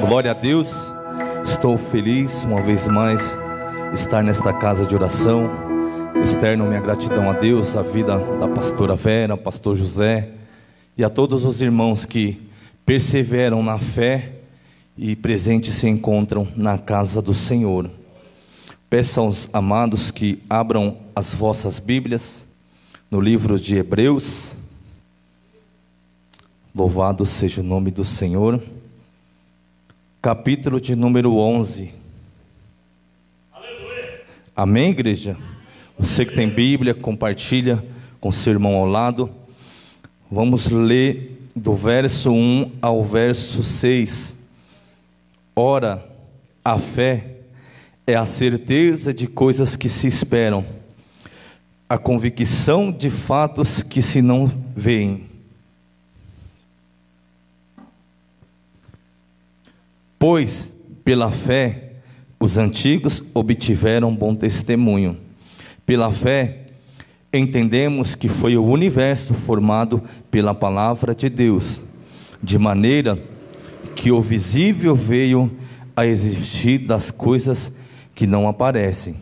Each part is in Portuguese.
Glória a Deus. Estou feliz uma vez mais estar nesta casa de oração. Externo minha gratidão a Deus, a vida da pastora Vera, pastor José e a todos os irmãos que perseveram na fé e presentes se encontram na casa do Senhor. Peço aos amados que abram as vossas Bíblias no livro de Hebreus. Louvado seja o nome do Senhor. Capítulo de número 11. Aleluia. Amém, igreja? Você que tem Bíblia, compartilha com seu irmão ao lado. Vamos ler do verso 1 ao verso 6. Ora, a fé é a certeza de coisas que se esperam, a convicção de fatos que se não veem. Pois, pela fé, os antigos obtiveram bom testemunho. Pela fé, entendemos que foi o universo formado pela palavra de Deus, de maneira que o visível veio a existir das coisas que não aparecem.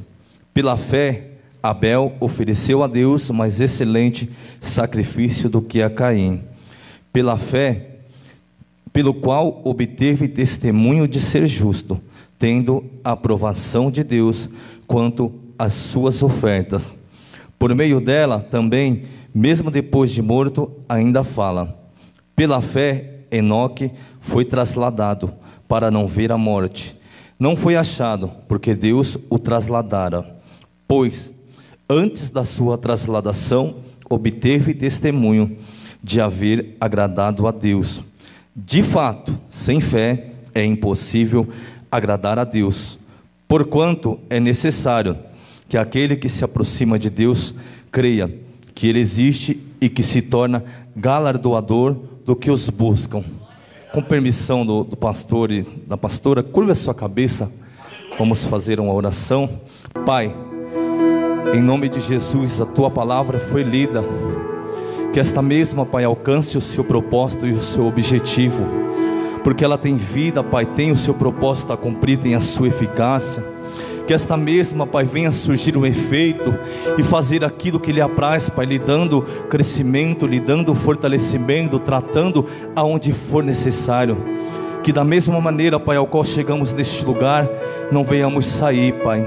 Pela fé, Abel ofereceu a Deus mais excelente sacrifício do que a Caim. Pela fé, pelo qual obteve testemunho de ser justo, tendo a aprovação de Deus quanto às suas ofertas. Por meio dela também, mesmo depois de morto, ainda fala. Pela fé, Enoque foi trasladado para não ver a morte. Não foi achado, porque Deus o trasladara. Pois, antes da sua trasladação, obteve testemunho de haver agradado a Deus. De fato, sem fé é impossível agradar a Deus, porquanto é necessário que aquele que se aproxima de Deus creia que Ele existe e que se torna galardoador do que os buscam. Com permissão do pastor e da pastora, curva a sua cabeça, vamos fazer uma oração. Pai, em nome de Jesus, a Tua palavra foi lida. Que esta mesma, Pai, alcance o seu propósito e o seu objetivo, porque ela tem vida, Pai, tem o seu propósito a cumprir, tem a sua eficácia. Que esta mesma, Pai, venha surgir um efeito e fazer aquilo que lhe apraz, Pai, lhe dando crescimento, lhe dando fortalecimento, tratando aonde for necessário. Que da mesma maneira, Pai, ao qual chegamos neste lugar, não venhamos sair, Pai.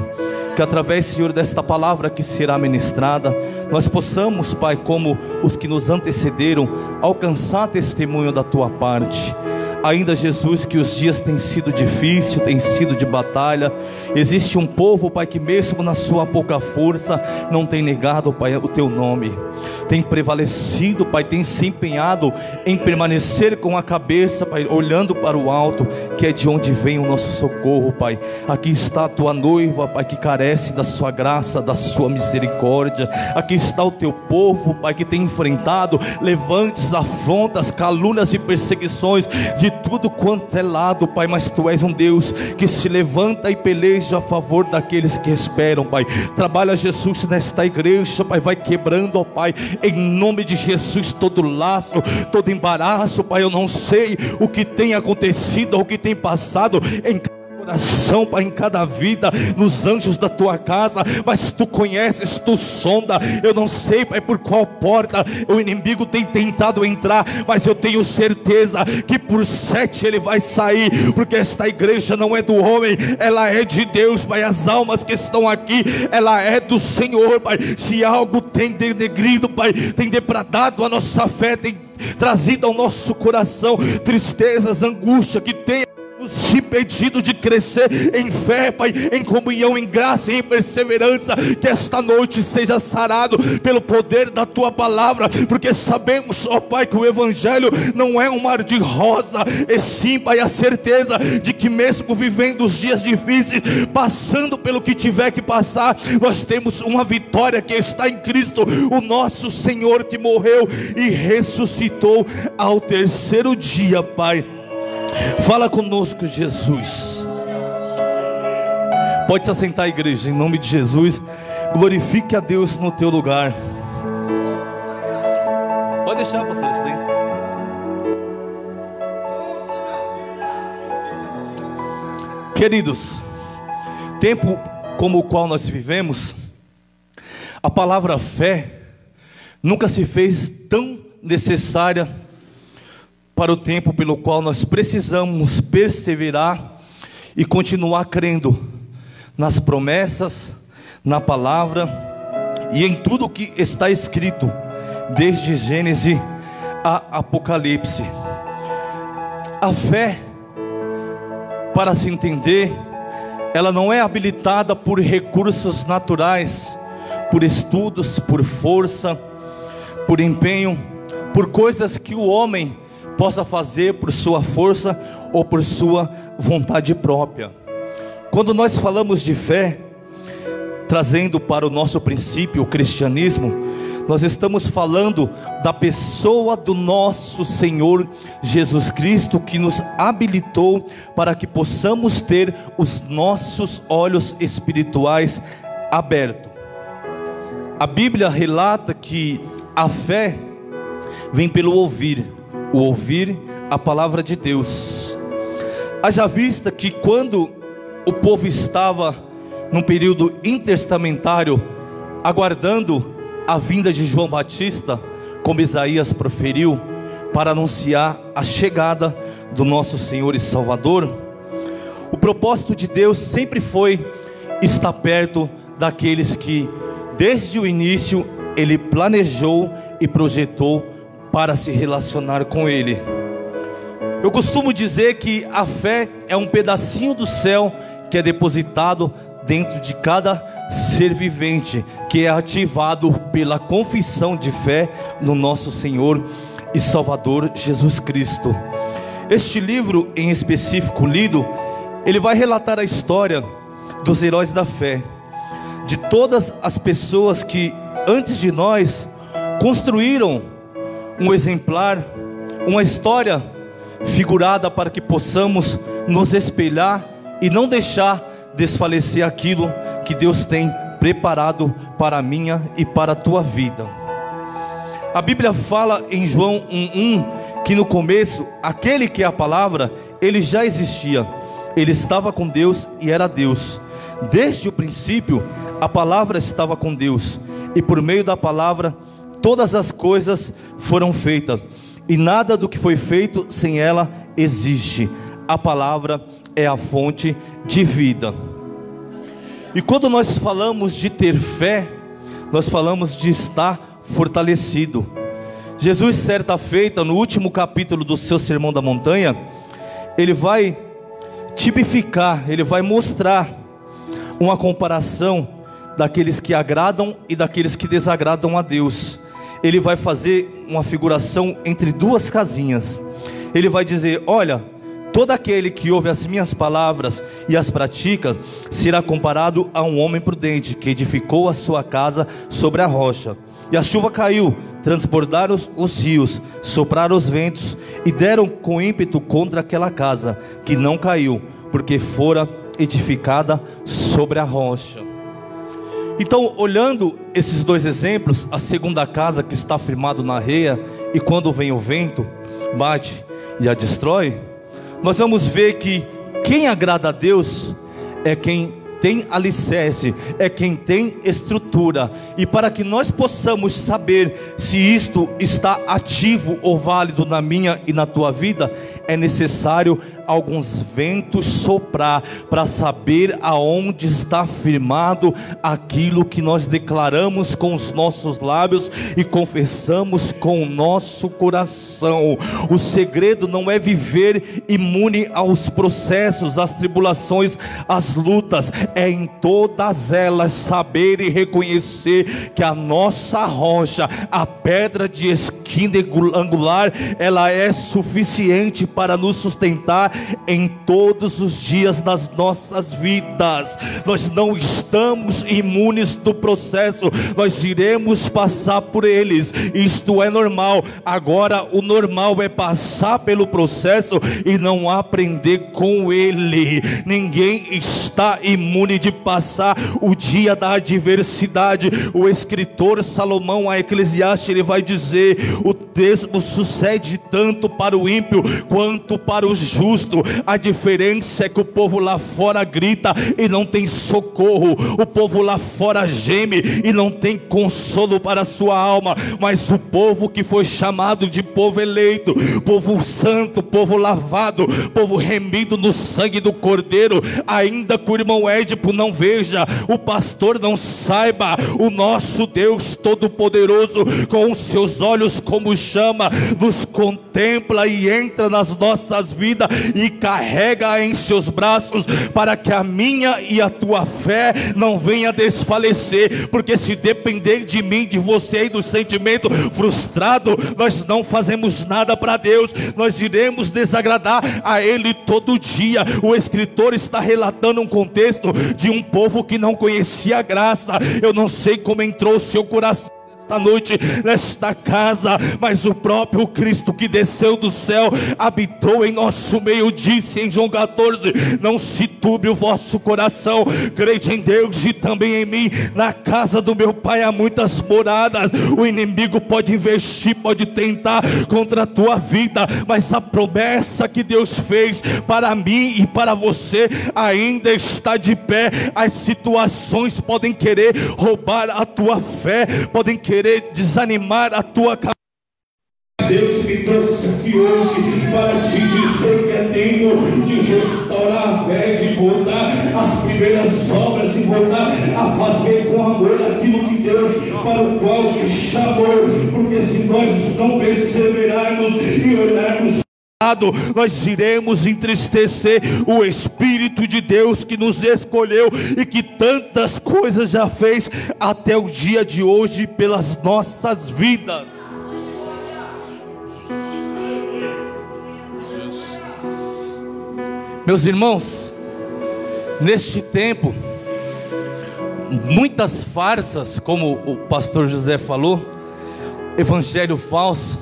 Que através, Senhor, desta palavra que será ministrada, nós possamos, Pai, como os que nos antecederam, alcançar testemunho da Tua parte. Ainda, Jesus, que os dias têm sido difíceis, têm sido de batalha. Existe um povo, Pai, que mesmo na sua pouca força, não tem negado, Pai, o Teu nome. Tem prevalecido, Pai, tem se empenhado em permanecer com a cabeça, Pai, olhando para o alto, que é de onde vem o nosso socorro, Pai. Aqui está a Tua noiva, Pai, que carece da Sua graça, da Sua misericórdia. Aqui está o Teu povo, Pai, que tem enfrentado levantes, afrontas, calúnias e perseguições de tudo quanto é lado, Pai, mas Tu és um Deus que se levanta e peleja a favor daqueles que esperam, Pai. Trabalha, Jesus, nesta igreja, Pai, vai quebrando, ó Pai, em nome de Jesus, todo laço, todo embaraço, Pai. Eu não sei o que tem acontecido, ou o que tem passado em coração, Pai, em cada vida, nos anjos da Tua casa, mas Tu conheces, Tu sonda. Eu não sei, Pai, por qual porta o inimigo tem tentado entrar, mas eu tenho certeza que por 7 ele vai sair, porque esta igreja não é do homem, ela é de Deus, Pai. As almas que estão aqui, ela é do Senhor, Pai. Se algo tem denegrido, Pai, tem depredado a nossa fé, tem trazido ao nosso coração tristezas, angústia, que tem nos impedido de crescer em fé, Pai, em comunhão, em graça e em perseverança, que esta noite seja sarado pelo poder da Tua palavra, porque sabemos, ó Pai, que o Evangelho não é um mar de rosa, e sim, Pai, a certeza de que mesmo vivendo os dias difíceis, passando pelo que tiver que passar, nós temos uma vitória que está em Cristo, o nosso Senhor, que morreu e ressuscitou ao 3º dia, Pai. Fala conosco, Jesus. Pode se assentar, igreja, em nome de Jesus. Glorifique a Deus no teu lugar. Pode deixar, pastor, isso daí. Queridos, tempo como o qual nós vivemos, a palavra fé nunca se fez tão necessária para o tempo pelo qual nós precisamos perseverar e continuar crendo nas promessas, na palavra e em tudo que está escrito, desde Gênesis a Apocalipse. A fé, para se entender, ela não é habilitada por recursos naturais, por estudos, por força, por empenho, por coisas que o homem possa fazer por sua força ou por sua vontade própria. Quando nós falamos de fé, trazendo para o nosso princípio o cristianismo, nós estamos falando da pessoa do nosso Senhor Jesus Cristo, que nos habilitou para que possamos ter os nossos olhos espirituais abertos. A Bíblia relata que a fé vem pelo ouvir, o ouvir a palavra de Deus. Haja vista que quando o povo estava num período intertestamentário, aguardando a vinda de João Batista, como Isaías proferiu, para anunciar a chegada do nosso Senhor e Salvador, o propósito de Deus sempre foi estar perto daqueles que desde o início Ele planejou e projetou para se relacionar com Ele. Eu costumo dizer que a fé é um pedacinho do céu que é depositado dentro de cada ser vivente, que é ativado pela confissão de fé no nosso Senhor e Salvador Jesus Cristo. Este livro em específico lido, ele vai relatar a história dos heróis da fé, de todas as pessoas que antes de nós construíram um exemplar, uma história figurada para que possamos nos espelhar e não deixar desfalecer aquilo que Deus tem preparado para a minha e para a tua vida. A Bíblia fala em João 1:1 que no começo, aquele que é a palavra, ele já existia, ele estava com Deus e era Deus. Desde o princípio, a palavra estava com Deus, e por meio da palavra, todas as coisas foram feitas, e nada do que foi feito sem ela existe. A palavra é a fonte de vida. E quando nós falamos de ter fé, nós falamos de estar fortalecido. Jesus, certa feita, no último capítulo do seu Sermão da Montanha, ele vai tipificar, ele vai mostrar uma comparação daqueles que agradam e daqueles que desagradam a Deus. Ele vai fazer uma figuração entre duas casinhas. Ele vai dizer: olha, todo aquele que ouve as minhas palavras e as pratica será comparado a um homem prudente que edificou a sua casa sobre a rocha. E a chuva caiu, transbordaram os rios, sopraram os ventos e deram com ímpeto contra aquela casa, que não caiu, porque fora edificada sobre a rocha. Então, olhando esses dois exemplos, a segunda casa que está firmado na areia, e quando vem o vento, bate e a destrói, nós vamos ver que quem agrada a Deus é quem tem alicerce, é quem tem estrutura. E para que nós possamos saber se isto está ativo ou válido na minha e na tua vida, é necessário alguns ventos soprar para saber aonde está firmado aquilo que nós declaramos com os nossos lábios e confessamos com o nosso coração. O segredo não é viver imune aos processos, às tribulações, às lutas, é em todas elas saber e reconhecer que a nossa rocha, a pedra de esquina angular, ela é suficiente para nos sustentar em todos os dias das nossas vidas. Nós não estamos imunes do processo, nós iremos passar por eles, isto é normal. Agora o normal é passar pelo processo e não aprender com ele. Ninguém está imune de passar o dia da adversidade. O escritor Salomão, a Eclesiastes, ele vai dizer: o mesmo sucede tanto para o ímpio quanto para o justo. A diferença é que o povo lá fora grita e não tem socorro, o povo lá fora geme e não tem consolo para a sua alma, mas o povo que foi chamado de povo eleito, povo santo, povo lavado, povo remido no sangue do Cordeiro, ainda que o irmão Édipo não veja, o pastor não saiba, o nosso Deus Todo-Poderoso, com os seus olhos como chama, nos contempla e entra nas nossas vidas e carrega em seus braços, para que a minha e a tua fé não venha desfalecer, porque se depender de mim, de você e do sentimento frustrado, nós não fazemos nada para Deus, nós iremos desagradar a Ele todo dia. O escritor está relatando um contexto de um povo que não conhecia a graça. Eu não sei como entrou o seu coração esta noite nesta casa, mas o próprio Cristo que desceu do céu habitou em nosso meio, disse em João 14: não se turbe o vosso coração, crede em Deus e também em mim, na casa do meu Pai há muitas moradas. O inimigo pode investir, pode tentar contra a tua vida, mas a promessa que Deus fez para mim e para você ainda está de pé. As situações podem querer roubar a tua fé, podem querer desanimar a tua cabeça. Deus me trouxe aqui hoje para te dizer que é tempo de restaurar a fé, de voltar às primeiras obras, de voltar a fazer com amor aquilo que Deus para o qual te chamou, porque se nós não perseverarmos e olharmos, nós iremos entristecer o Espírito de Deus que nos escolheu e que tantas coisas já fez até o dia de hoje pelas nossas vidas. Meus irmãos, neste tempo, muitas farsas, como o pastor José falou, evangelho falso,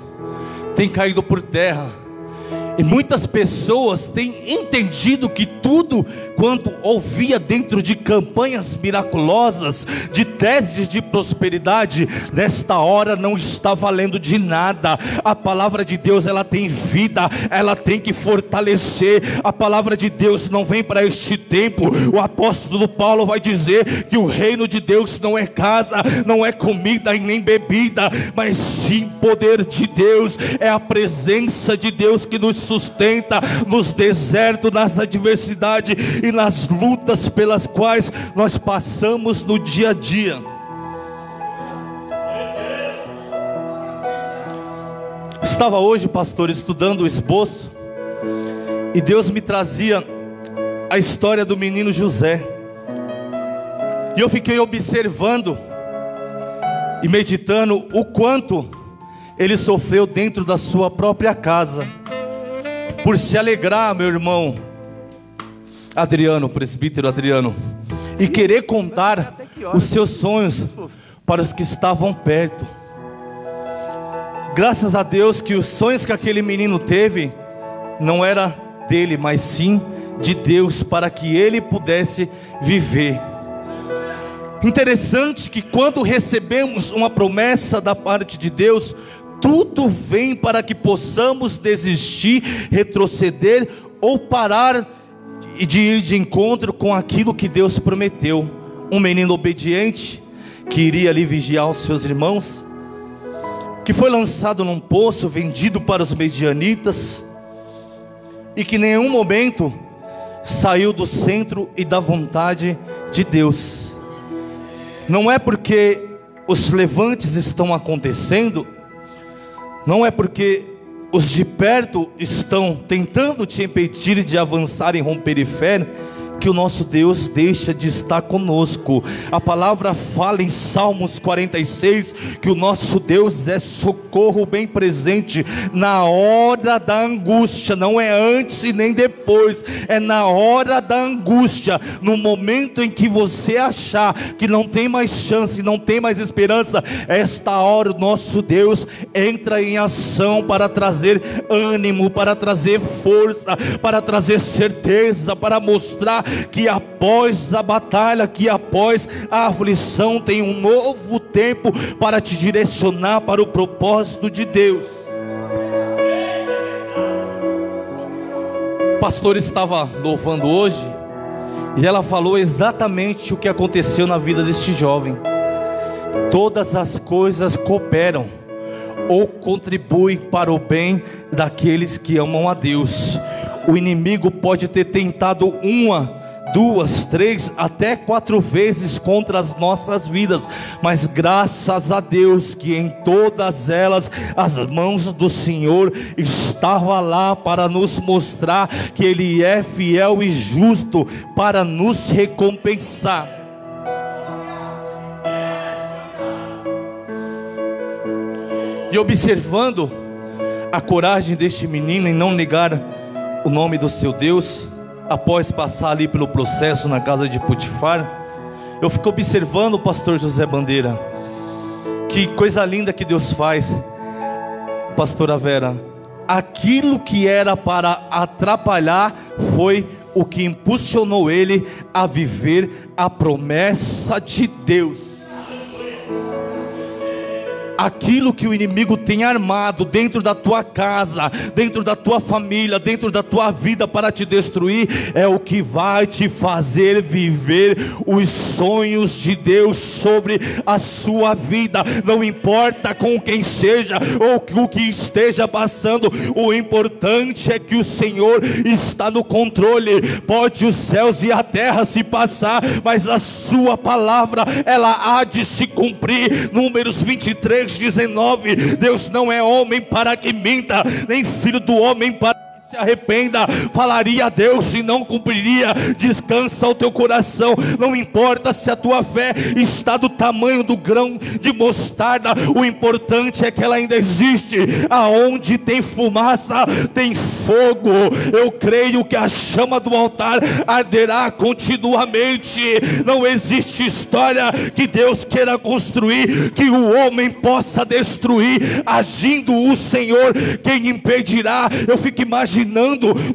tem caído por terra. E muitas pessoas têm entendido que tudo quanto ouvia dentro de campanhas miraculosas, de teses de prosperidade, nesta hora não está valendo de nada. A palavra de Deus, ela tem vida, ela tem que fortalecer. A palavra de Deus não vem para este tempo. O apóstolo Paulo vai dizer que o reino de Deus não é casa, não é comida e nem bebida, mas sim poder de Deus. É a presença de Deus que nos sustenta nos desertos, nas adversidades e nas lutas pelas quais nós passamos no dia a dia. Estava hoje, pastor, estudando o esboço, e Deus me trazia a história do menino José, e eu fiquei observando e meditando o quanto ele sofreu dentro da sua própria casa, por se alegrar, meu irmão Adriano, presbítero Adriano, e querer contar os seus sonhos para os que estavam perto. Graças a Deus que os sonhos que aquele menino teve não era dele, mas sim de Deus, para que ele pudesse viver. Interessante que quando recebemos uma promessa da parte de Deus, tudo vem para que possamos desistir, retroceder ou parar de ir de encontro com aquilo que Deus prometeu. Um menino obediente, que iria ali vigiar os seus irmãos, que foi lançado num poço, vendido para os medianitas, e que em nenhum momento saiu do centro e da vontade de Deus. Não é porque os levantes estão acontecendo, não é porque os de perto estão tentando te impedir de avançar e romper fé, que o nosso Deus deixa de estar conosco. A palavra fala em Salmos 46, que o nosso Deus é socorro bem presente na hora da angústia. Não é antes e nem depois, é na hora da angústia. No momento em que você achar que não tem mais chance, não tem mais esperança, esta hora o nosso Deus entra em ação para trazer ânimo, para trazer força, para trazer certeza, para mostrar que após a batalha, que após a aflição, tem um novo tempo para te direcionar para o propósito de Deus. pastor estava louvando hoje, e ela falou exatamente o que aconteceu na vida deste jovem. Todas as coisas cooperam ou contribuem para o bem daqueles que amam a Deus. O inimigo pode ter tentado 1, 2, 3, até 4 vezes contra as nossas vidas, mas graças a Deus que em todas elas as mãos do Senhor estavam lá para nos mostrar que Ele é fiel e justo para nos recompensar. E observando a coragem deste menino em não negar o nome do seu Deus, após passar ali pelo processo na casa de Potifar, eu fico observando o pastor José Bandeira. Que coisa linda que Deus faz, pastora Vera. Aquilo que era para atrapalhar foi o que impulsionou ele a viver a promessa de Deus. Aquilo que o inimigo tem armado dentro da tua casa, dentro da tua família, dentro da tua vida para te destruir, é o que vai te fazer viver os sonhos de Deus sobre a sua vida. Não importa com quem seja ou o que esteja passando, o importante é que o Senhor está no controle. Pode os céus e a terra se passar, mas a sua palavra ela há de se cumprir. Números 23:19. Deus não é homem para que minta, nem filho do homem para que se arrependa. Falaria a Deus e não cumpriria. Descansa o teu coração. Não importa se a tua fé está do tamanho do grão de mostarda, o importante é que ela ainda existe. Aonde tem fumaça tem fogo. Eu creio que a chama do altar arderá continuamente. Não existe história que Deus queira construir que o homem possa destruir. Agindo o Senhor, quem impedirá? Eu fico imaginando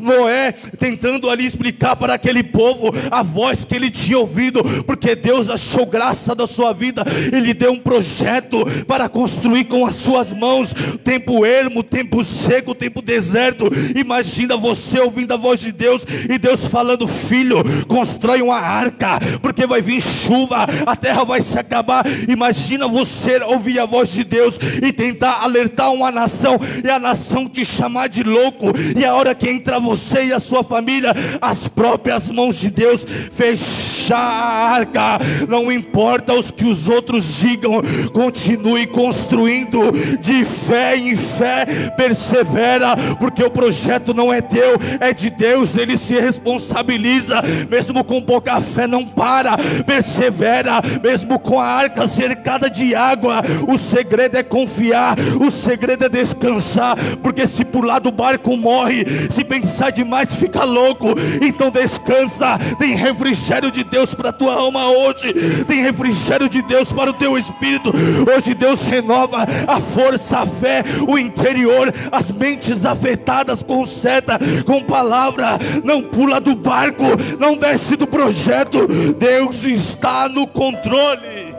Noé tentando ali explicar para aquele povo a voz que ele tinha ouvido, porque Deus achou graça da sua vida. Ele deu um projeto para construir com as suas mãos. Tempo ermo, tempo seco, tempo deserto. Imagina você ouvindo a voz de Deus e Deus falando: filho, constrói uma arca, porque vai vir chuva, a terra vai se acabar. Imagina você ouvir a voz de Deus e tentar alertar uma nação, e a nação te chamar de louco, e a hora que entra você e a sua família, as próprias mãos de Deus fechar a arca. Não importa os que os outros digam, continue construindo de fé em fé, persevera, porque o projeto não é teu, é de Deus. Ele se responsabiliza. Mesmo com pouca fé, não para, persevera. Mesmo com a arca cercada de água, o segredo é confiar, o segredo é descansar, porque se pular do barco morre, se pensar demais fica louco. Então descansa. Tem refrigério de Deus para a tua alma hoje, tem refrigério de Deus para o teu espírito. Hoje Deus renova a força, a fé, o interior, as mentes afetadas, conserta com palavra. Não pula do barco, não desce do projeto. Deus está no controle.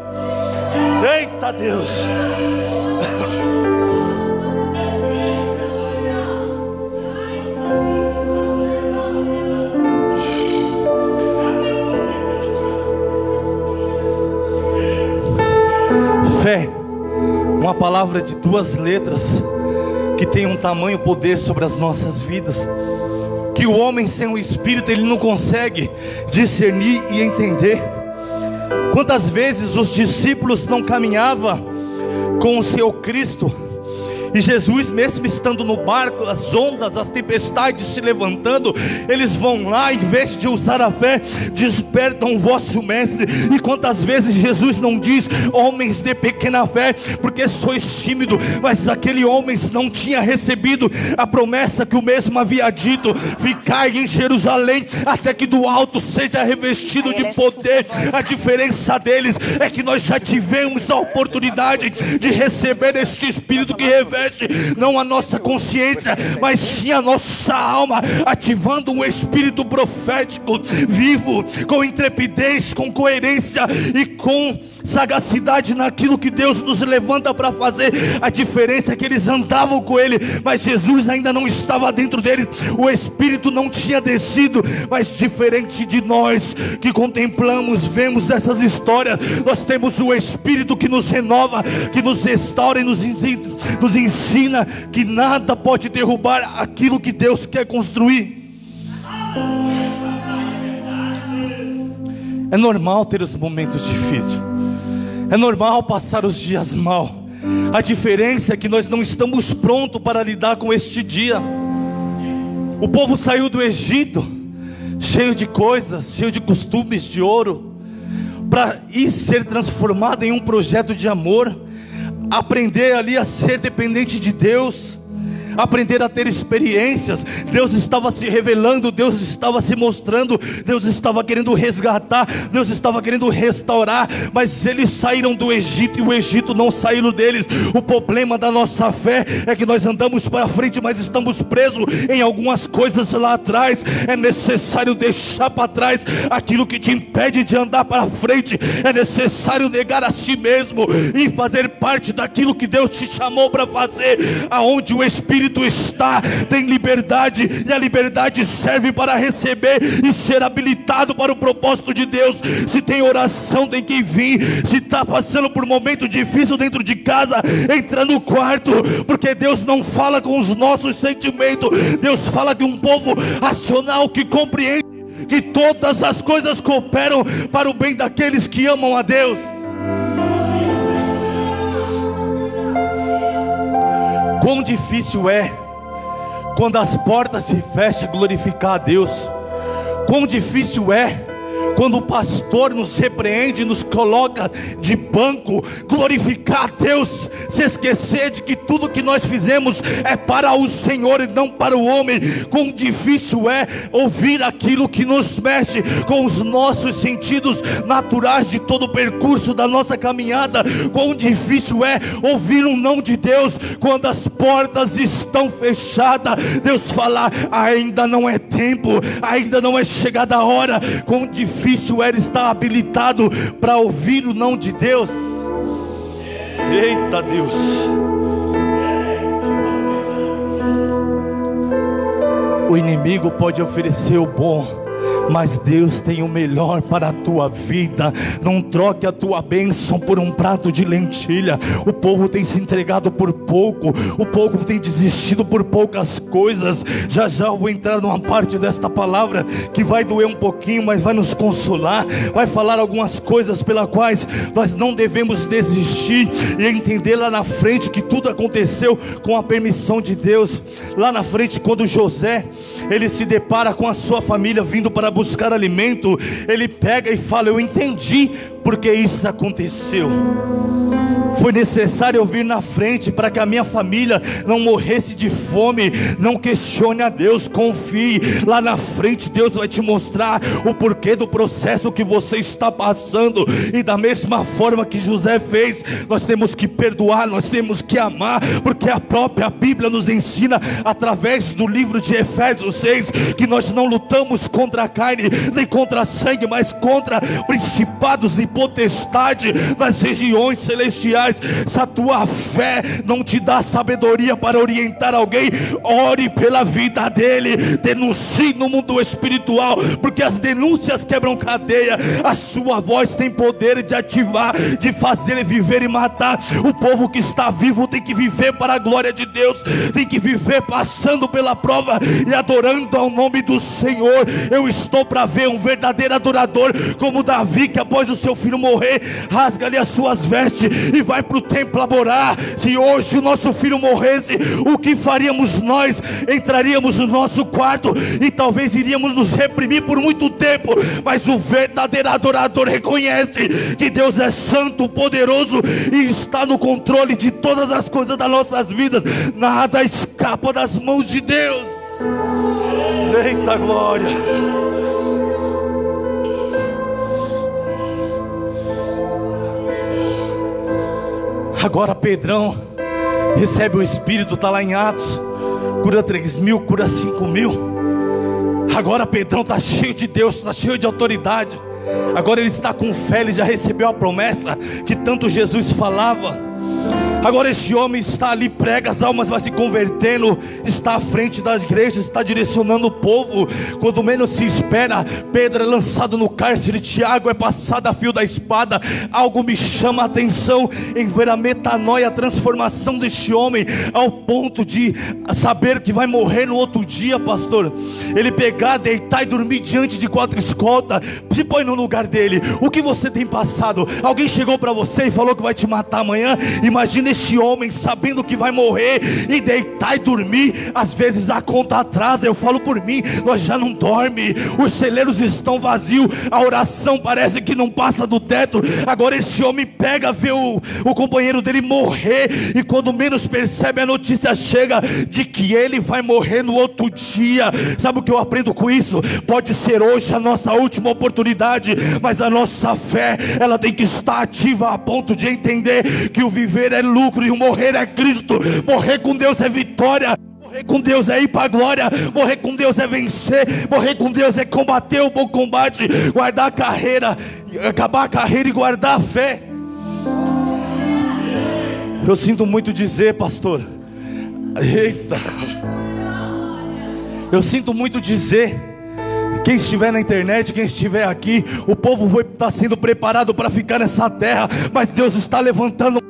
Eita Deus. Fé, uma palavra de 2 letras que tem um tamanho poder sobre as nossas vidas, que o homem sem o Espírito ele não consegue discernir e entender. Quantas vezes os discípulos não caminhavam com o seu Cristo, e Jesus, mesmo estando no barco, as ondas, as tempestades se levantando, eles vão lá, em vez de usar a fé, despertam o vosso mestre. E quantas vezes Jesus não diz: homens de pequena fé, porque sois tímidos? Mas aquele homem não tinha recebido a promessa que o mesmo havia dito: ficai em Jerusalém até que do alto seja revestido de poder. A diferença deles é que nós já tivemos a oportunidade de receber este Espírito que reveste não a nossa consciência, mas sim a nossa alma, ativando um espírito profético vivo, com intrepidez, com coerência e com sagacidade naquilo que Deus nos levanta para fazer. A diferença é que eles andavam com Ele, mas Jesus ainda não estava dentro deles, o Espírito não tinha descido. Mas diferente de nós que contemplamos, vemos essas histórias, nós temos o Espírito que nos renova, que nos restaura e nos ensina que nada pode derrubar aquilo que Deus quer construir. É normal ter os momentos difíceis, é normal passar os dias mal. A diferença é que nós não estamos prontos para lidar com este dia. O povo saiu do Egito cheio de coisas, cheio de costumes de ouro, para ir ser transformado em um projeto de amor, aprender ali a ser dependente de Deus, aprender a ter experiências. Deus estava se revelando, Deus estava se mostrando, Deus estava querendo resgatar, Deus estava querendo restaurar. Mas eles saíram do Egito e o Egito não saiu deles. O problema da nossa fé é que nós andamos para frente, mas estamos presos em algumas coisas lá atrás. É necessário deixar para trás aquilo que te impede de andar para frente. É necessário negar a si mesmo e fazer parte daquilo que Deus te chamou para fazer. Aonde o Espírito está, tem liberdade, e a liberdade serve para receber e ser habilitado para o propósito de Deus. Se tem oração, tem que vir. Se está passando por um momento difícil dentro de casa, entra no quarto, porque Deus não fala com os nossos sentimentos. Deus fala com um povo racional que compreende que todas as coisas cooperam para o bem daqueles que amam a Deus. Quão difícil é quando as portas se fecham glorificar a Deus. Quão difícil é quando o pastor nos repreende e nos coloca de banco, glorificar a Deus, se esquecer de que tudo que nós fizemos é para o Senhor e não para o homem. Quão difícil é ouvir aquilo que nos mexe com os nossos sentidos naturais de todo o percurso da nossa caminhada. Quão difícil é ouvir um não de Deus quando as portas estão fechadas. Deus fala: ainda não é tempo, ainda não é chegada a hora. Quão difícil era estar habilitado para ouvir o não de Deus. Eita Deus! O inimigo pode oferecer o bom, mas Deus tem o melhor para a tua vida. Não troque a tua bênção por um prato de lentilha. O povo tem se entregado por pouco, o povo tem desistido por poucas coisas. Já já eu vou entrar numa parte desta palavra que vai doer um pouquinho, mas vai nos consolar, vai falar algumas coisas pelas quais nós não devemos desistir e entender lá na frente que tudo aconteceu com a permissão de Deus. Lá na frente, quando José ele se depara com a sua família vindo para buscar alimento, ele pega e fala: eu entendi porque isso aconteceu. Foi necessário eu vir na frente para que a minha família não morresse de fome. Não questione a Deus, confie. Lá na frente Deus vai te mostrar o porquê do processo que você está passando. E da mesma forma que José fez, nós temos que perdoar, nós temos que amar, porque a própria Bíblia nos ensina, através do livro de Efésios 6, que nós não lutamos contra a carne nem contra a sangue, mas contra principados e potestades nas regiões celestiais. Se a tua fé não te dá sabedoria para orientar alguém, ore pela vida dele, denuncie no mundo espiritual, porque as denúncias quebram cadeia. A sua voz tem poder de ativar, de fazer viver e matar. O povo que está vivo tem que viver para a glória de Deus, tem que viver passando pela prova e adorando ao nome do Senhor. Eu estou para ver um verdadeiro adorador como Davi, que após o seu filho morrer, rasga-lhe as suas vestes e vai para o templo adorar. Se hoje o nosso filho morresse, o que faríamos nós? Entraríamos no nosso quarto e talvez iríamos nos reprimir por muito tempo, mas o verdadeiro adorador reconhece que Deus é santo, poderoso e está no controle de todas as coisas das nossas vidas. Nada escapa das mãos de Deus. Eita glória! Agora Pedrão recebe o Espírito, está lá em Atos, cura 3.000, cura 5.000. Agora Pedrão está cheio de Deus, está cheio de autoridade. Agora ele está com fé, ele já recebeu a promessa que tanto Jesus falava. Agora este homem está ali, prega, as almas vão se convertendo, está à frente das igrejas, está direcionando o povo. Quando menos se espera, Pedro é lançado no cárcere, Tiago é passado a fio da espada. Algo me chama a atenção em ver a metanoia, a transformação deste homem, ao ponto de saber que vai morrer no outro dia, pastor. Ele pegar, deitar e dormir diante de 4 escoltas. Se põe no lugar dele. O que você tem passado? Alguém chegou para você e falou que vai te matar amanhã? Imagina este homem sabendo que vai morrer e deitar e dormir. Às vezes a conta atrasa, eu falo por mim, nós já não dorme, os celeiros estão vazios, a oração parece que não passa do teto. Agora esse homem pega, vê o companheiro dele morrer, e quando menos percebe, a notícia chega de que ele vai morrer no outro dia. Sabe o que eu aprendo com isso? Pode ser hoje a nossa última oportunidade, mas a nossa fé, ela tem que estar ativa a ponto de entender que o viver é lucro e o morrer é Cristo. Morrer com Deus é vitória. Morrer com Deus é ir para a glória. Morrer com Deus é vencer. Morrer com Deus é combater o bom combate, guardar a carreira, acabar a carreira e guardar a fé. Eu sinto muito dizer, pastor, eita, eu sinto muito dizer, quem estiver na internet, quem estiver aqui, o povo está sendo preparado para ficar nessa terra, mas Deus está levantando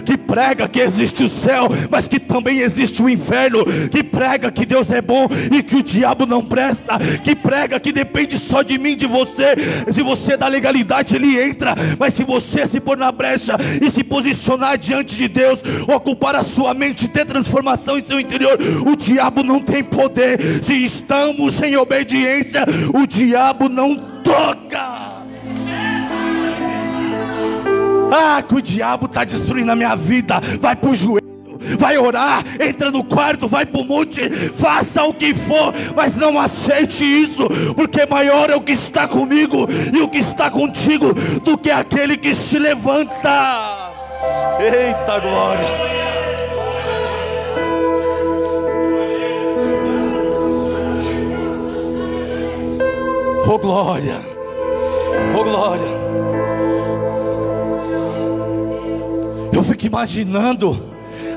que prega que existe o céu, mas que também existe o inferno, que prega que Deus é bom e que o diabo não presta, que prega que depende só de mim, de você. Se você dá legalidade, ele entra, mas se você se pôr na brecha e se posicionar diante de Deus, ocupar a sua mente, ter transformação em seu interior, o diabo não tem poder. Se estamos em obediência, o diabo não toca. Ah, que o diabo está destruindo a minha vida. Vai para o joelho, vai orar, entra no quarto, vai para o monte, faça o que for, mas não aceite isso, porque maior é o que está comigo e o que está contigo do que aquele que se levanta. Eita glória! Oh glória! Oh glória! Eu fico imaginando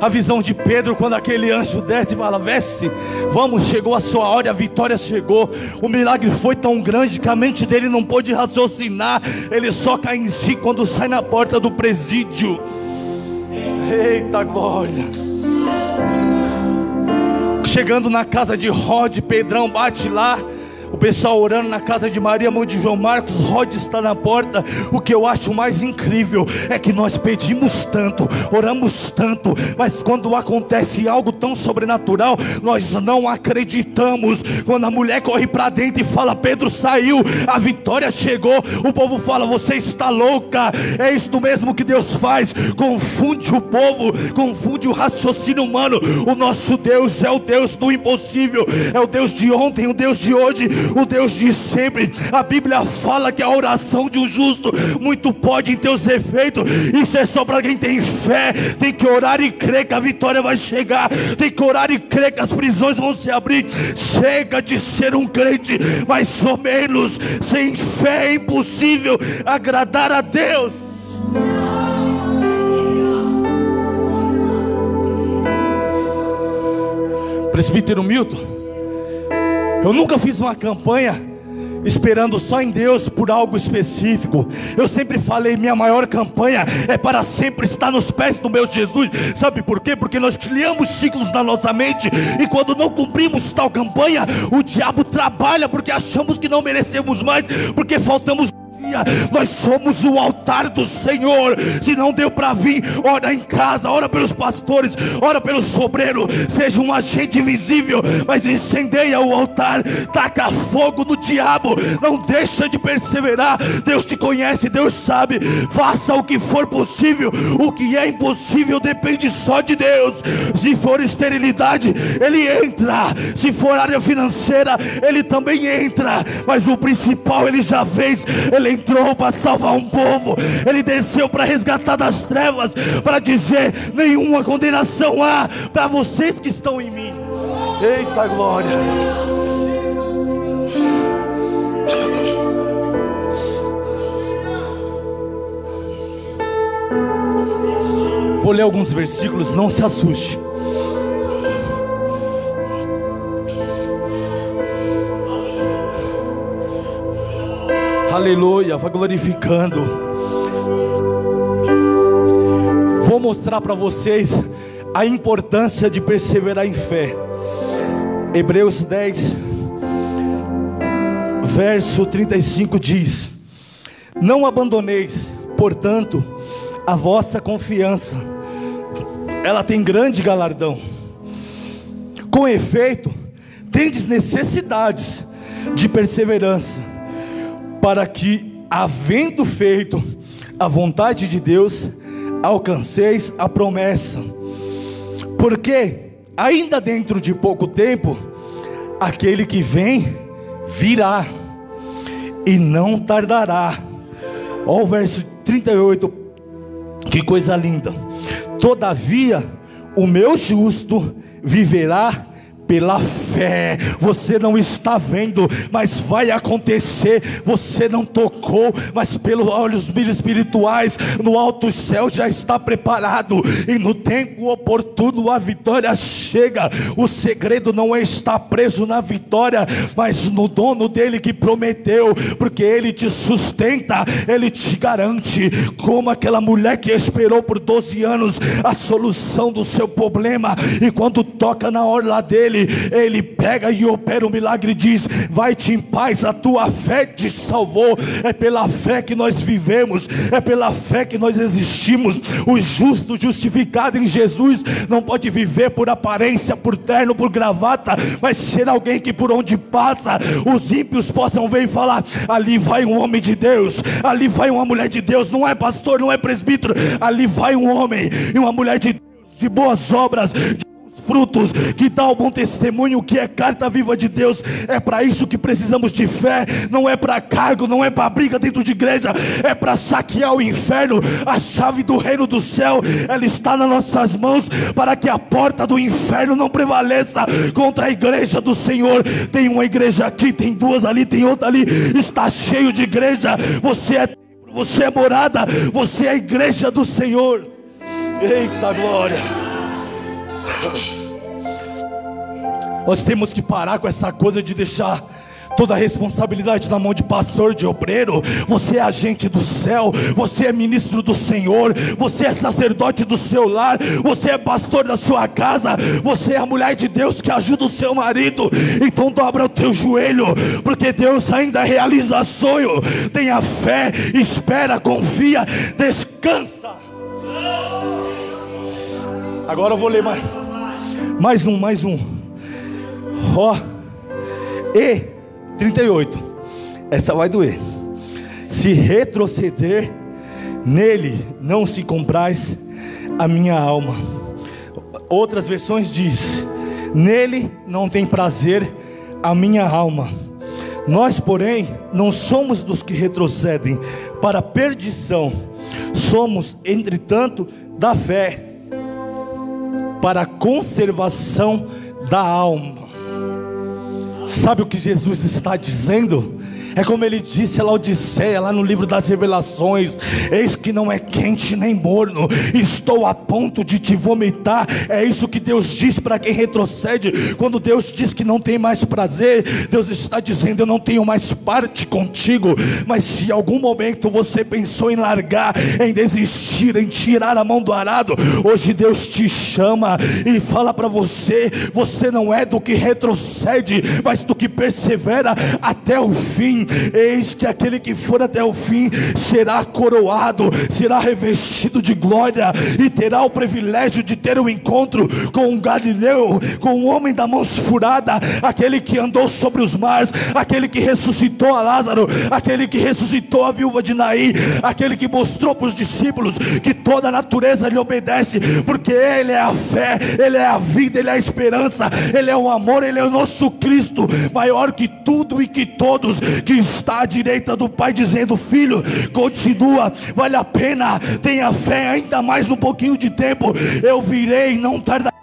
a visão de Pedro quando aquele anjo desce e fala: veste, vamos, chegou a sua hora, a vitória chegou. O milagre foi tão grande que a mente dele não pôde raciocinar, ele só cai em si quando sai na porta do presídio. Eita glória! Chegando na casa de Rod, Pedrão bate lá. O pessoal orando na casa de Maria, mãe de João Marcos. Rod está na porta. O que eu acho mais incrível é que nós pedimos tanto, oramos tanto, mas quando acontece algo tão sobrenatural, nós não acreditamos. Quando a mulher corre para dentro e fala: Pedro saiu, a vitória chegou, o povo fala: você está louca. É isto mesmo que Deus faz, confunde o povo, confunde o raciocínio humano. O nosso Deus é o Deus do impossível, é o Deus de ontem, o Deus de hoje, o Deus de sempre. A Bíblia fala que a oração de um justo muito pode em teus efeitos. Isso é só para quem tem fé. Tem que orar e crer que a vitória vai chegar. Tem que orar e crer que as prisões vão se abrir. Chega de ser um crente mais ou menos. Sem fé é impossível agradar a Deus. Presbítero Milton, eu nunca fiz uma campanha esperando só em Deus por algo específico. Eu sempre falei: minha maior campanha é para sempre estar nos pés do meu Jesus. Sabe por quê? Porque nós criamos ciclos na nossa mente, e quando não cumprimos tal campanha, o diabo trabalha, porque achamos que não merecemos mais, porque faltamos. Nós somos o altar do Senhor. Se não deu para vir, ora em casa, ora pelos pastores, ora pelo sobreiro. Seja um agente visível, mas incendeia o altar, taca fogo no diabo, não deixa de perseverar. Deus te conhece, Deus sabe. Faça o que for possível. O que é impossível depende só de Deus. Se for esterilidade, Ele entra. Se for área financeira, Ele também entra. Mas o principal Ele já fez. Ele entrou para salvar um povo. Ele desceu para resgatar das trevas, para dizer: nenhuma condenação há para vocês que estão em mim. Eita glória! vou ler alguns versículos, não se assuste. Aleluia, vai glorificando. Vou mostrar para vocês a importância de perseverar em fé. Hebreus 10, verso 35 diz: não abandoneis, portanto, a vossa confiança, ela tem grande galardão. Com efeito, tendes necessidades de perseverança, para que, havendo feito a vontade de Deus, alcanceis a promessa. Porque ainda dentro de pouco tempo, aquele que vem virá, e não tardará. Olha o verso 38, que coisa linda. Todavia, o meu justo viverá pela fé. Você não está vendo, mas vai acontecer. Você não tocou, mas pelos olhos espirituais, no alto céu já está preparado, e no tempo oportuno a vitória chega. O segredo não está preso na vitória, mas no dono dele que prometeu, porque ele te sustenta, ele te garante, como aquela mulher que esperou por 12 anos a solução do seu problema, e quando toca na orla dele, ele pega e opera o milagre e diz: vai-te em paz, a tua fé te salvou. É pela fé que nós vivemos, é pela fé que nós existimos. O justo justificado em Jesus não pode viver por aparência, por terno, por gravata, mas ser alguém que por onde passa, os ímpios possam ver e falar: ali vai um homem de Deus, ali vai uma mulher de Deus. Não é pastor, não é presbítero, ali vai um homem e uma mulher de Deus, de boas obras, de frutos, que dá o bom testemunho, que é carta viva de Deus. É para isso que precisamos de fé. Não é para cargo, não é para briga dentro de igreja, é para saquear o inferno. A chave do reino do céu, ela está nas nossas mãos, para que a porta do inferno não prevaleça contra a igreja do Senhor. Tem uma igreja aqui, tem duas ali, tem outra ali, está cheio de igreja. Você é morada, você é a igreja do Senhor. Eita glória! Nós temos que parar com essa coisa de deixar toda a responsabilidade na mão de pastor, de obreiro. Você é agente do céu, você é ministro do Senhor, você é sacerdote do seu lar, você é pastor da sua casa, você é a mulher de Deus que ajuda o seu marido. Então dobra o teu joelho, porque Deus ainda realiza sonho. Tenha fé, espera, confia, descansa. Agora eu vou ler mais um. Ó, e 38, essa vai doer. Se retroceder, nele não se compraz a minha alma. Outras versões diz: nele não tem prazer a minha alma. Nós, porém, não somos dos que retrocedem para a perdição, somos, entretanto, da fé para a conservação da alma. Sabe o que Jesus está dizendo? É como ele disse a Laodiceia, lá no livro das Revelações: eis que não é quente nem morno, estou a ponto de te vomitar. É isso que Deus diz para quem retrocede. Quando Deus diz que não tem mais prazer, Deus está dizendo: eu não tenho mais parte contigo. Mas se em algum momento você pensou em largar, em desistir, em tirar a mão do arado, hoje Deus te chama e fala para você: você não é do que retrocede, mas do que persevera até o fim. Eis que aquele que for até o fim será coroado, será revestido de glória, e terá o privilégio de ter um encontro com um Galileu, com um homem da mão furada, aquele que andou sobre os mares, aquele que ressuscitou a Lázaro, aquele que ressuscitou a viúva de Naim, aquele que mostrou para os discípulos que toda a natureza lhe obedece, porque ele é a fé, ele é a vida, ele é a esperança, ele é o amor, ele é o nosso Cristo, maior que tudo e que todos, que está à direita do Pai, dizendo: filho, continua, vale a pena, tenha fé, ainda mais um pouquinho de tempo, eu virei, não tardarei.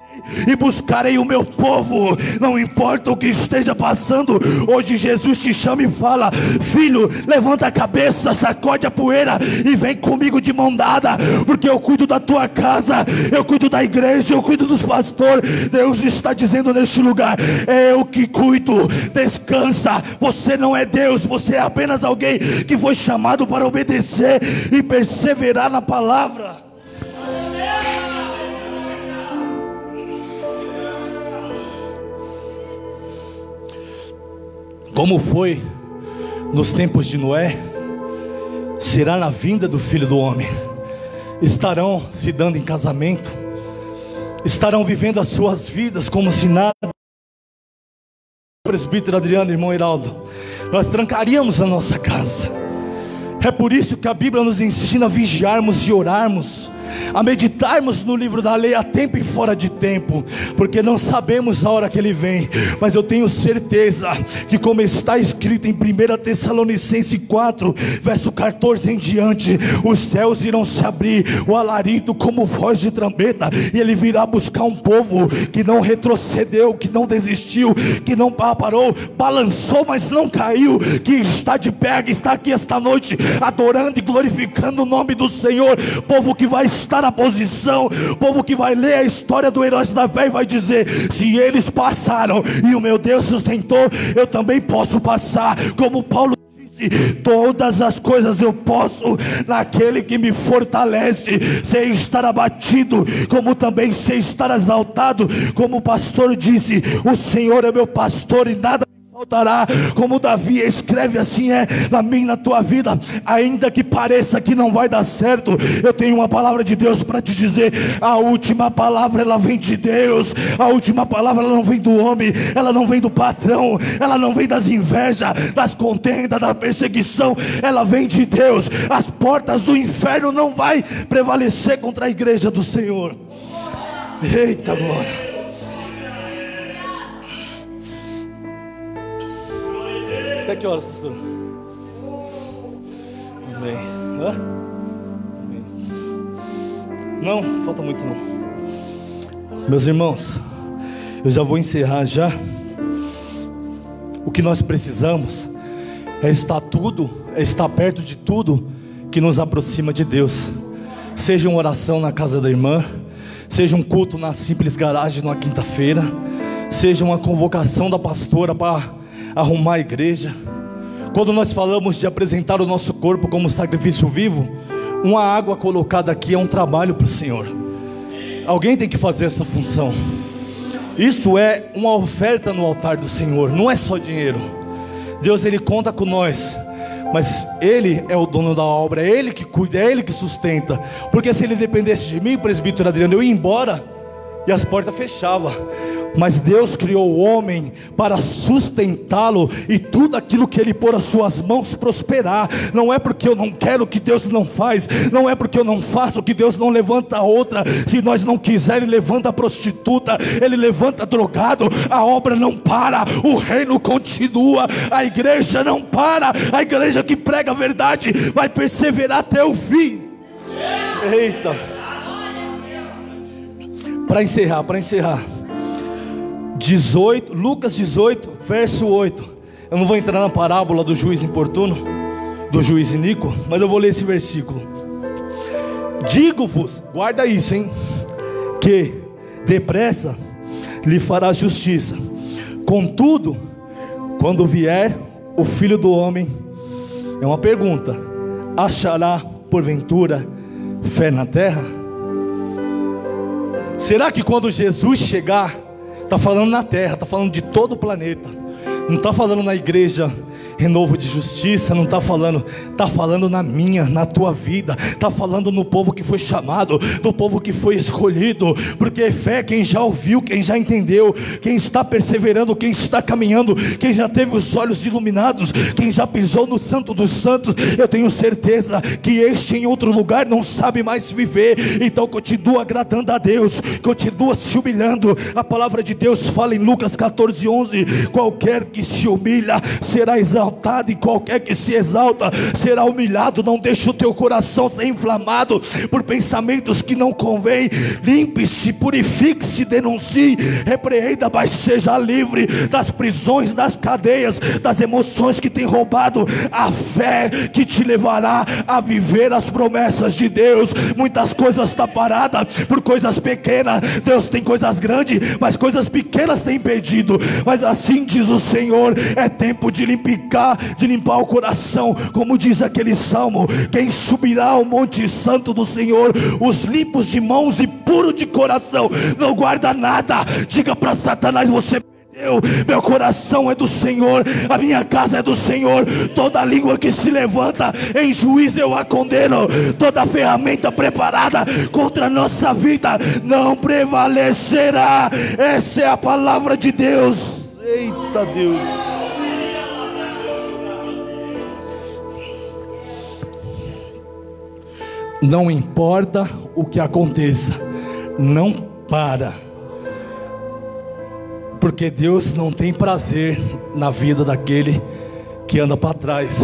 e buscarei o meu povo. Não importa o que esteja passando, hoje Jesus te chama e fala: filho, levanta a cabeça, sacode a poeira e vem comigo de mão dada, porque eu cuido da tua casa, eu cuido da igreja, eu cuido dos pastores. Deus está dizendo neste lugar: é eu que cuido, descansa. Você não é Deus, você é apenas alguém que foi chamado para obedecer e perseverar na palavra. Como foi nos tempos de Noé, será na vinda do Filho do Homem. Estarão se dando em casamento, estarão vivendo as suas vidas como se nada. Presbítero Adriano, irmão Heraldo, nós trancaríamos a nossa casa. É por isso que a Bíblia nos ensina a vigiarmos e orarmos, a meditarmos no livro da lei a tempo e fora de tempo, porque não sabemos a hora que ele vem. Mas eu tenho certeza que, como está escrito em 1 Tessalonicenses 4, verso 14 em diante, os céus irão se abrir, o alarido como voz de trombeta, e ele virá buscar um povo que não retrocedeu, que não desistiu, que não parou, balançou mas não caiu, que está de pé, que está aqui esta noite adorando e glorificando o nome do Senhor. Povo que vai estar na posição, povo que vai ler a história do herói da fé e vai dizer: se eles passaram e o meu Deus sustentou, eu também posso passar. Como Paulo disse: todas as coisas eu posso naquele que me fortalece. Sei estar abatido, como também sei estar exaltado. Como o pastor disse: o Senhor é meu pastor e nada faltará. Como Davi escreve: assim é na minha, na tua vida. Ainda que pareça que não vai dar certo, eu tenho uma palavra de Deus para te dizer: a última palavra ela vem de Deus. A última palavra ela não vem do homem, ela não vem do patrão, ela não vem das invejas, das contendas, da perseguição, ela vem de Deus. As portas do inferno não vai prevalecer contra a igreja do Senhor. Eita glória! Até que horas, pastor? Amém. Hã? Amém. Não, falta muito não. Meus irmãos, eu já vou encerrar já. O que nós precisamos é estar perto de tudo que nos aproxima de Deus. Seja uma oração na casa da irmã, seja um culto na simples garagem numa quinta-feira, seja uma convocação da pastora para arrumar a igreja. Quando nós falamos de apresentar o nosso corpo como sacrifício vivo, uma água colocada aqui é um trabalho para o Senhor. Alguém tem que fazer essa função. Isto é uma oferta no altar do Senhor, não é só dinheiro. Deus, Ele conta com nós, mas Ele é o dono da obra, é Ele que cuida, é Ele que sustenta. Porque se Ele dependesse de mim, presbítero Adriano, eu ia embora e as portas fechavam. Mas Deus criou o homem para sustentá-lo e tudo aquilo que Ele pôr as suas mãos prosperar. Não é porque eu não quero que Deus não faz, não é porque eu não faço que Deus não levanta outra. Se nós não quisermos, Ele levanta a prostituta, Ele levanta drogado. A obra não para, o reino continua, a igreja não para. A igreja que prega a verdade vai perseverar até o fim. Eita! Para encerrar, Lucas 18, verso 8. Eu não vou entrar na parábola do juiz importuno, do juiz iníquo, mas eu vou ler esse versículo. Digo-vos, guarda isso, hein, que depressa lhe fará justiça. Contudo, quando vier o Filho do Homem, é uma pergunta: achará porventura fé na terra? Será que quando Jesus chegar, está falando na terra, está falando de todo o planeta, não está falando na igreja Renovo de Justiça, não está falando na minha, na tua vida, está falando no povo que foi chamado, no povo que foi escolhido, porque fé quem já ouviu, quem já entendeu, quem está perseverando, quem está caminhando, quem já teve os olhos iluminados, quem já pisou no Santo dos Santos. Eu tenho certeza que este em outro lugar não sabe mais viver, então continua agradando a Deus, continua se humilhando. A palavra de Deus fala em Lucas 14:11: qualquer que se humilha será exaltado, exaltado, e qualquer que se exalta será humilhado. Não deixe o teu coração ser inflamado por pensamentos que não convém. Limpe-se, purifique-se, denuncie, repreenda, mas seja livre das prisões, das cadeias, das emoções que tem roubado a fé que te levará a viver as promessas de Deus. Muitas coisas estão paradas por coisas pequenas. Deus tem coisas grandes, mas coisas pequenas têm impedido. Mas assim diz o Senhor: é tempo de limpar o coração, como diz aquele salmo: quem subirá ao monte santo do Senhor? Os limpos de mãos e puros de coração. Não guarda nada. Diga para Satanás: você perdeu. Meu coração é do Senhor, a minha casa é do Senhor. Toda língua que se levanta em juízo eu a condeno. Toda ferramenta preparada contra a nossa vida não prevalecerá. Essa é a palavra de Deus. Eita Deus. Não importa o que aconteça, não para, porque Deus não tem prazer na vida daquele que anda para trás.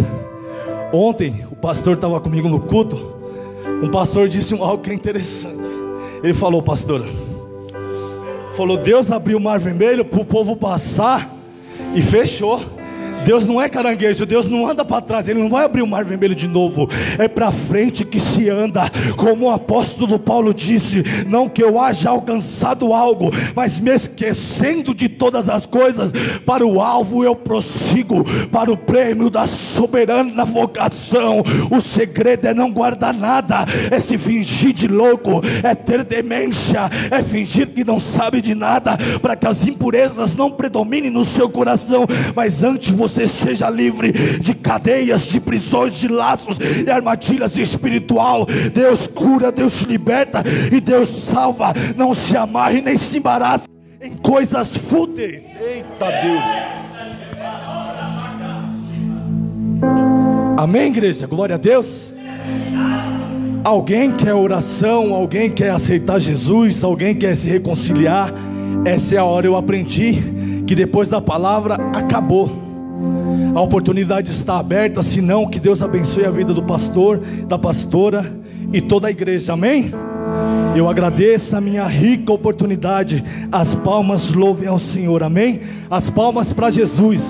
Ontem o pastor estava comigo no culto. Um pastor disse algo que é interessante. Ele falou: pastor, Deus abriu o mar vermelho para o povo passar e fechou. Deus não é caranguejo, Deus não anda para trás, Ele não vai abrir o mar vermelho de novo. É para frente que se anda. Como o apóstolo Paulo disse: não que eu haja alcançado algo, mas me esquecendo de todas as coisas, para o alvo eu prossigo, para o prêmio da soberana vocação. O segredo é não guardar nada, é se fingir de louco, é ter demência, é fingir que não sabe de nada, para que as impurezas não predominem no seu coração. Mas antes você seja livre de cadeias, de prisões, de laços e armadilhas espiritual. Deus cura, Deus liberta e Deus salva. Não se amarre nem se embarace em coisas fúteis. Eita Deus. Amém, igreja? Glória a Deus. Alguém quer oração, alguém quer aceitar Jesus, alguém quer se reconciliar. Essa é a hora. Eu aprendi que depois da palavra acabou. A oportunidade está aberta. Se não, que Deus abençoe a vida do pastor, da pastora e toda a igreja. Amém? Eu agradeço a minha rica oportunidade. As palmas louvem ao Senhor. Amém? As palmas para Jesus.